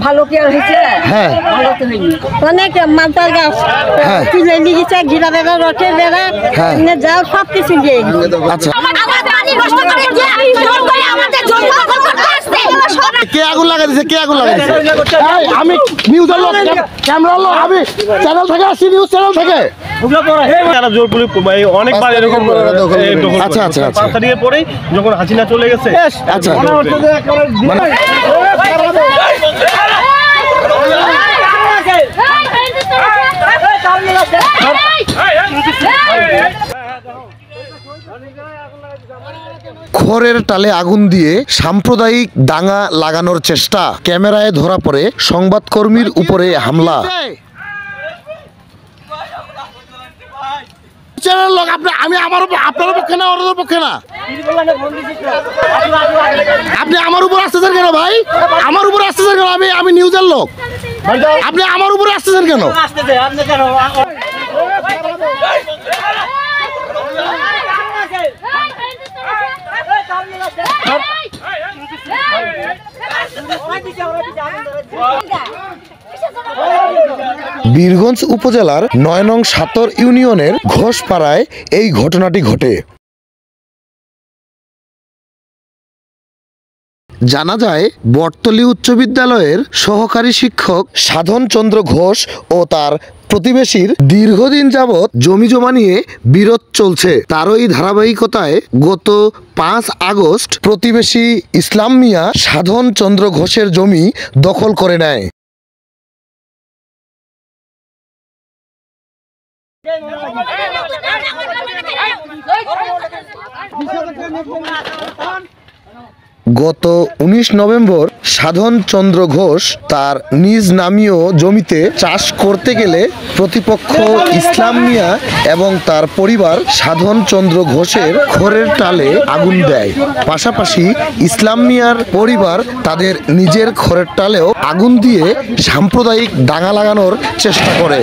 ভালো কি আর হয়েছে? হ্যাঁ ভালো তো হয়নি। অনেক মালতার গাছ তুলে নিয়ে গেছে, ঘিরা বেড়া, রথের বেড়া, এমনি যাও সব কিছু দিয়ে। আচ্ছা কে আগুন লাগা দিছে? কে আগুন লাগা দিছে? আমি নিউজের লোক, ক্যামেরার লোক, আমি চ্যানেল থেকে আসছি, নিউজ চ্যানেল থেকে। অনেকবার এরকম আচ্ছা আচ্ছা আচ্ছা পাতা দিয়ে পরে যখন হাসিনা চলে গেছে আচ্ছা খড়ের টালে আগুন দিয়ে সাম্প্রদায়িক দাঙ্গা লাগানোর চেষ্টা, ক্যামেরায় ধরা পড়ে সংবাদকর্মীর উপরে হামলা। আমি আমার আপনার পক্ষে না, ওনাদের পক্ষে না। আপনি আমার উপর আসতেছেন কেন ভাই? আমার উপর আসতেছেন কেন? আমি নিউজের লোক, আপনি আমার উপরে আসতেছেন কেন? বীরগঞ্জ উপজেলার ৯ নং সাতর ইউনিয়নের ঘোষপাড়ায় এই ঘটনাটি ঘটে। জানা যায় বটতলী উচ্চ বিদ্যালয়ের সহকারী শিক্ষক সাধন চন্দ্র ঘোষ ও তার প্রতিবেশীর দীর্ঘদিন যাবৎ জমি জমা নিয়ে বিরোধ চলছে। তারই ধারাবাহিকতায় গত ৫ আগস্ট প্রতিবেশী ইসলাম মিয়া সাধন চন্দ্র ঘোষের জমি দখল করে নেয়। গত ১৯ নভেম্বর সাধন চন্দ্র ঘোষ তার নিজ নামীয় জমিতে চাষ করতে গেলে প্রতিপক্ষ ইসলাম মিয়া এবং তার পরিবার সাধন চন্দ্র ঘোষের খড়ের টালে আগুন দেয়। পাশাপাশি ইসলাম মিয়ার পরিবার তাদের নিজের খড়ের টালেও আগুন দিয়ে সাম্প্রদায়িক দাঙ্গা লাগানোর চেষ্টা করে।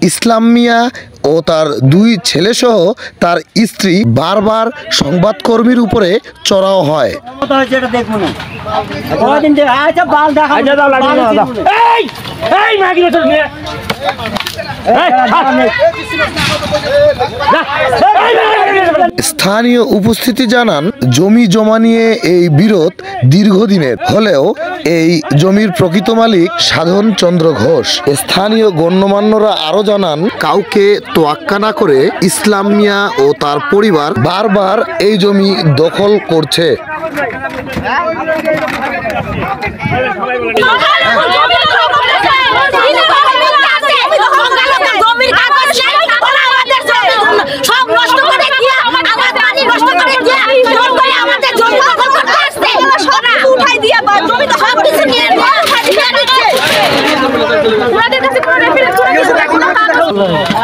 ইসলাম মিয়া ও তার ২ ছেলেসহ তার স্ত্রী বারবার সংবাদকর্মীর উপরে চড়াও হয়। স্থানীয় উপস্থিতি জানান জমি জমা নিয়ে এই বিরোধ দীর্ঘদিনের হলেও এই জমির প্রকৃত মালিক সাধন চন্দ্র ঘোষ। স্থানীয় গণ্যমান্যরা আরো জানান কাউকে তোয়াক্কা না করে ইসলাম মিয়া ও তার পরিবার বারবার এই জমি দখল করছে।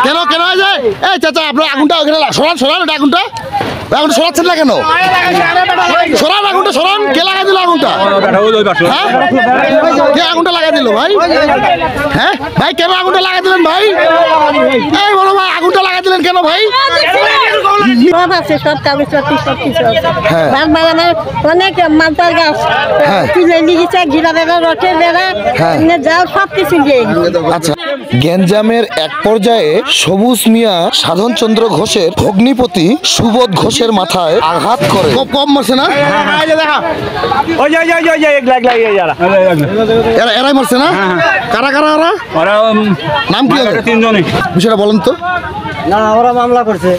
কেন কেন যায়? এই চাচা আপনার আগুনটা ওখানে সরান সরান, এটা আগুনটা এখন সরাচ্ছেন না কেন? সরান আগুনটা, সরান। কে লাগাই দিল আগুনটা? হ্যাঁ কে আগুনটা লাগাই দিল ভাই? হ্যাঁ ভাই কেন আগুনটা লাগাই দিলেন ভাই? এই বলো ভাই আগুনটা লাগাই দিলেন কেন ভাই? সব আছে, সব কাগজপত্র সব কিছু আছে। বাগ বাগানের অনেক মালতার গাছ তুলে নিয়ে গেছে, ঘিরা বেড়া, রথের বেড়া, এমনি যাও সব কিছু দিয়ে। আচ্ছা গ্যাঞ্জামের এক পর্যায়ে সবুজ মিয়া সাধন চন্দ্র ঘোষের ভগ্নিপতি সুবোধ ঘোষের মাথায় আঘাত করে। কম মারছে না? এরাই মারছে না? কারা কারা ওরা? নাম কি? ৩ জনই। বিষয়টা বলেন তো। না ওরা মামলা করছে,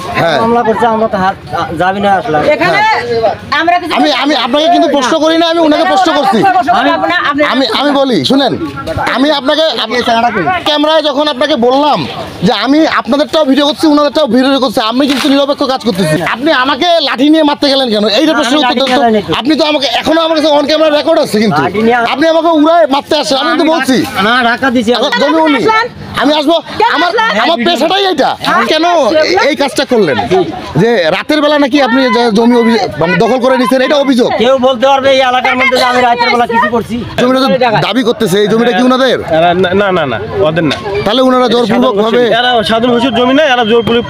মামলা করছে, আমরা তো হাত যাবি না আসলাম। আমি আপনাকে কিন্তু প্রশ্ন করি না, আমি ওনাকে প্রশ্ন করছি। আমি বলি শুনেন, আমি আপনাকে ক্যামেরায় যখন আপনাকে বললাম যে আমি আপনাদেরটাও ভিডিও করছি, ওনাদেরটাও ভিডিও করছি, আমি কিন্তু নিরপেক্ষ কাজ করতেছি, আপনি আমাকে লাঠি নিয়ে মারতে গেলেন কেন? এইটা প্রশ্ন উত্তর দেন। আপনি তো আমাকে এখনো আমার কাছে অন ক্যামেরা রেকর্ড আছে, কিন্তু আপনি আমাকে উড়ায় মারতে আসছেন। আমি কিন্তু বলছি না ঢাকা দিছি জমি উনি আমি আসবো, আমার আমার পেশাটাই এটা। কেন এই কাজটা করলেন? যে রাতের বেলা নাকি আপনি যে জমি মানে দখল করে নিচ্ছেন, এটা অভিযোগ। কেউ বলতে পারবে এই এলাকার মধ্যে যে আমি রাতের বেলা কিছু করছি? জমিটা তো দাবি করতেছে, এই জমিটা কি ওনাদের? না না না, ওদের না। তাহলে ওনারা জোরপূর্বক ভাবে এরা সাধারণ ঘোষের জমি না, এরা জোরপূর্বক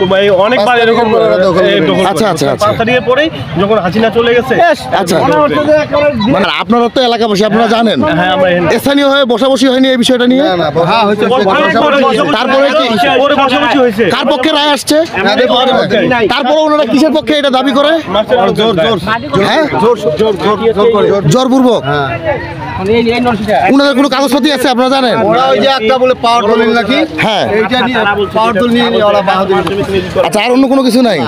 অনেকবার এরকম দখল আচ্ছা, আচ্ছা, আচ্ছা। 5 তারিখের পরেই যখন হাসিনা চলে গেছে। আচ্ছা, মানে আপনারা তো এলাকাবাসী, আপনারা জানেন। হ্যাঁ, আমরা স্থানীয় হয়ে বসাবসি হয়নি এই বিষয়টা নিয়ে? তারপরে কি পরে বসাবসি হয়েছে। কার পক্ষে রায় আসছে? তারপরে ওনারা কিসের পক্ষে এটা দাবি করে? হ্যাঁ, জোরপূর্বক। ওনাদের কোনো কাগজপাতি আছে আপনারা জানেন? ওই যে একটা বলে পাওয়ার দলিল নাকি, হ্যাঁ, এইটা নিয়ে পাওয়ার দলিল নিয়ে ওরা বাহাদুরি। আচ্ছা, আর অন্য কোনো কিছু নাই?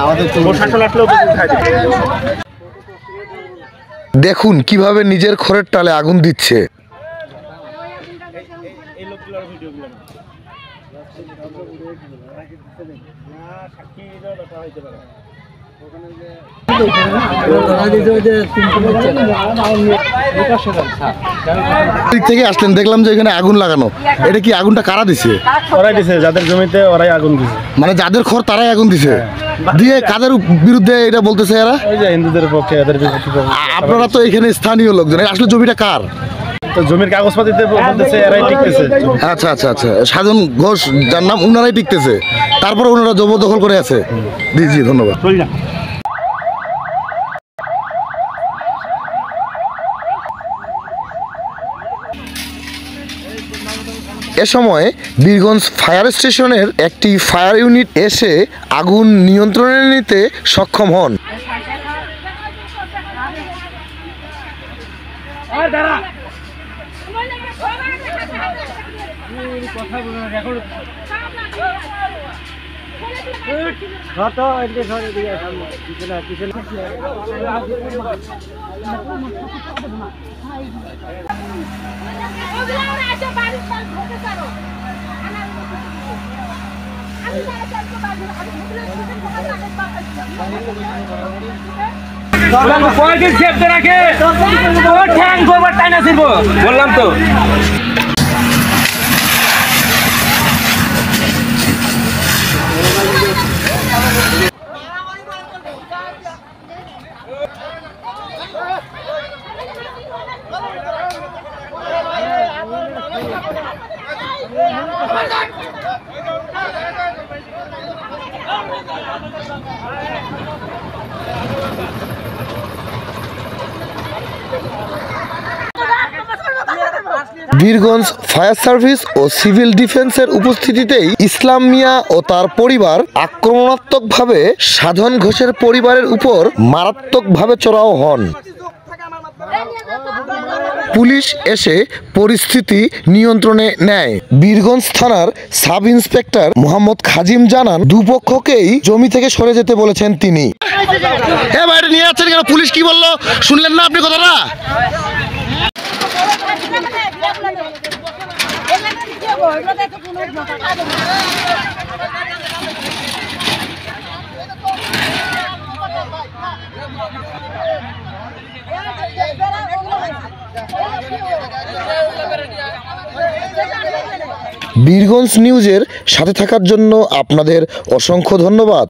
দেখুন কিভাবে নিজের খড়ের টালে আগুন দিচ্ছে। দিক থেকে আসলেন, দেখলাম যে এখানে আগুন লাগানো। এটা কি আগুনটা কারা দিছে? ওরাই দিছে, যাদের জমিতে ওরাই আগুন দিছে। মানে যাদের খড় তারাই আগুন দিছে, দিয়ে কাদের বিরুদ্ধে এটা বলতেছে এরা? ওই যে হিন্দুদের পক্ষে, এদের বিরুদ্ধে। আপনারা তো এখানে স্থানীয় লোকজন, আসলে জমিটা কার? তো জমির কাগজপাতিতে বলতেছে এরাই টিকতেছে। আচ্ছা আচ্ছা আচ্ছা, সাধন ঘোষ যার নাম, ওনারাই টিকতেছে। তারপরে ওনারা জবরদখল করে আছে। জি জি, ধন্যবাদ। এ সময় বীরগঞ্জ ফায়ার স্টেশনের একটি ফায়ার ইউনিট এসে আগুন নিয়ন্ত্রণে নিতে সক্ষম হন। বললাম তো। বীরগঞ্জ ফায়ার সার্ভিস ও সিভিল ডিফেন্সের উপস্থিতিতেই ইসলাম মিয়া ও তার পরিবার আক্রমণাত্মকভাবে সাধন ঘোষের পরিবারের উপর মারাত্মকভাবে চড়াও হন। পুলিশ এসে পরিস্থিতি নিয়ন্ত্রণে নেয়। বীরগঞ্জ থানার সাব ইন্সপেক্টর মোহাম্মদ খাজিম জানান, দুপক্ষকেই জমি থেকে সরে যেতে বলেছেন তিনি। বাইরে নিয়ে যাচ্ছেন কেন? পুলিশ কি বললো শুনলেন না আপনি কথাটা? বীরগঞ্জ নিউজের সাথে থাকার জন্য আপনাদের অসংখ্য ধন্যবাদ।